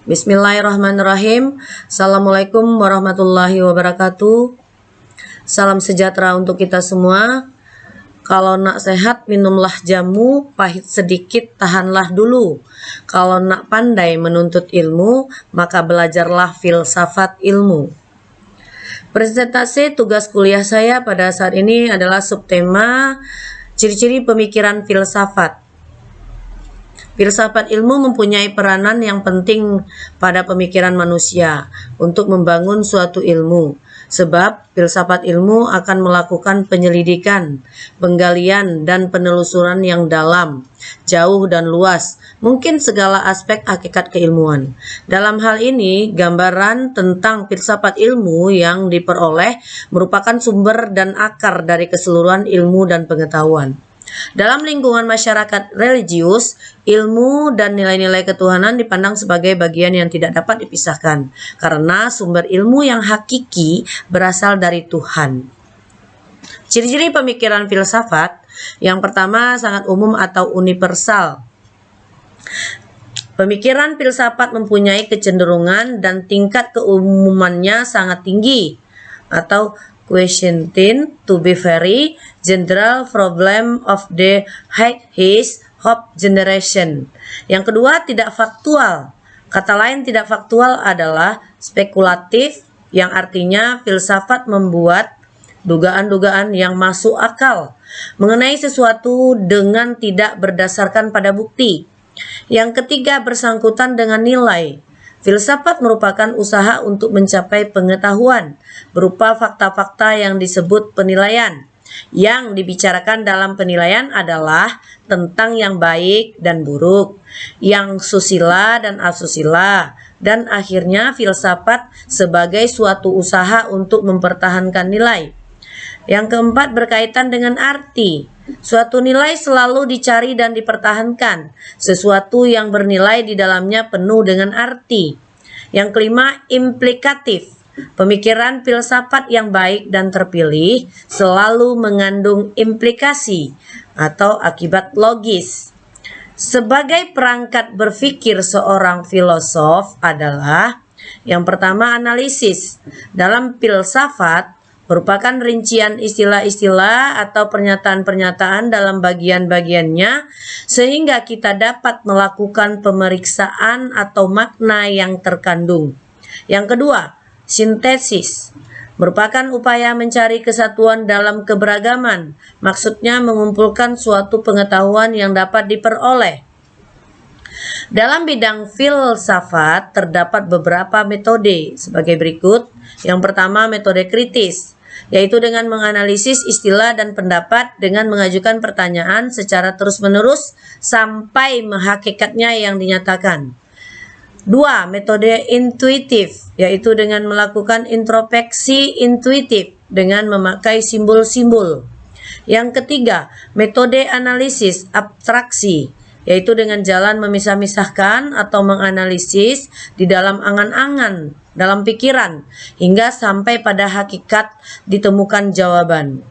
Bismillahirrahmanirrahim. Assalamualaikum warahmatullahi wabarakatuh. Salam sejahtera untuk kita semua. Kalau nak sehat, minumlah jamu, pahit sedikit, tahanlah dulu. Kalau nak pandai menuntut ilmu, maka belajarlah filsafat ilmu. Presentasi tugas kuliah saya pada saat ini adalah subtema ciri-ciri pemikiran filsafat. Filsafat ilmu mempunyai peranan yang penting pada pemikiran manusia untuk membangun suatu ilmu. Sebab filsafat ilmu akan melakukan penyelidikan, penggalian, dan penelusuran yang dalam, jauh dan luas, mungkin segala aspek hakikat keilmuan. Dalam hal ini, gambaran tentang filsafat ilmu yang diperoleh merupakan sumber dan akar dari keseluruhan ilmu dan pengetahuan. Dalam lingkungan masyarakat religius, ilmu dan nilai-nilai ketuhanan dipandang sebagai bagian yang tidak dapat dipisahkan, karena sumber ilmu yang hakiki berasal dari Tuhan. Ciri-ciri pemikiran filsafat, yang pertama sangat umum atau universal. Pemikiran filsafat mempunyai kecenderungan dan tingkat keumumannya sangat tinggi, atau question tend to be very general problem of the highest hope generation. Yang kedua, tidak faktual. Kata lain tidak faktual adalah spekulatif, yang artinya filsafat membuat dugaan-dugaan yang masuk akal mengenai sesuatu dengan tidak berdasarkan pada bukti. Yang ketiga, bersangkutan dengan nilai. Filsafat merupakan usaha untuk mencapai pengetahuan berupa fakta-fakta yang disebut penilaian. Yang dibicarakan dalam penilaian adalah tentang yang baik dan buruk, yang susila dan asusila, dan akhirnya filsafat sebagai suatu usaha untuk mempertahankan nilai. Yang keempat, berkaitan dengan arti. Suatu nilai selalu dicari dan dipertahankan. Sesuatu yang bernilai di dalamnya penuh dengan arti. Yang kelima, implikatif. Pemikiran filsafat yang baik dan terpilih selalu mengandung implikasi atau akibat logis. Sebagai perangkat berpikir seorang filosof adalah yang pertama, analisis. Dalam filsafat merupakan rincian istilah-istilah atau pernyataan-pernyataan dalam bagian-bagiannya sehingga kita dapat melakukan pemeriksaan atau makna yang terkandung. Yang kedua, sintesis. Merupakan upaya mencari kesatuan dalam keberagaman. Maksudnya mengumpulkan suatu pengetahuan yang dapat diperoleh. Dalam bidang filsafat terdapat beberapa metode sebagai berikut. Yang pertama, metode kritis, yaitu dengan menganalisis istilah dan pendapat dengan mengajukan pertanyaan secara terus-menerus sampai hakikatnya yang dinyatakan. 2. Metode intuitif, yaitu dengan melakukan introspeksi intuitif dengan memakai simbol-simbol. Yang ketiga, metode analisis abstraksi, yaitu dengan jalan memisah-misahkan atau menganalisis di dalam angan-angan, dalam pikiran, hingga sampai pada hakikat ditemukan jawaban.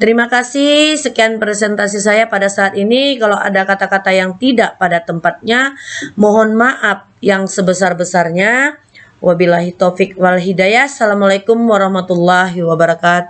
Terima kasih, sekian presentasi saya pada saat ini. Kalau ada kata-kata yang tidak pada tempatnya, mohon maaf yang sebesar-besarnya. Wabillahi taufik wal hidayah. Assalamualaikum warahmatullahi wabarakatuh.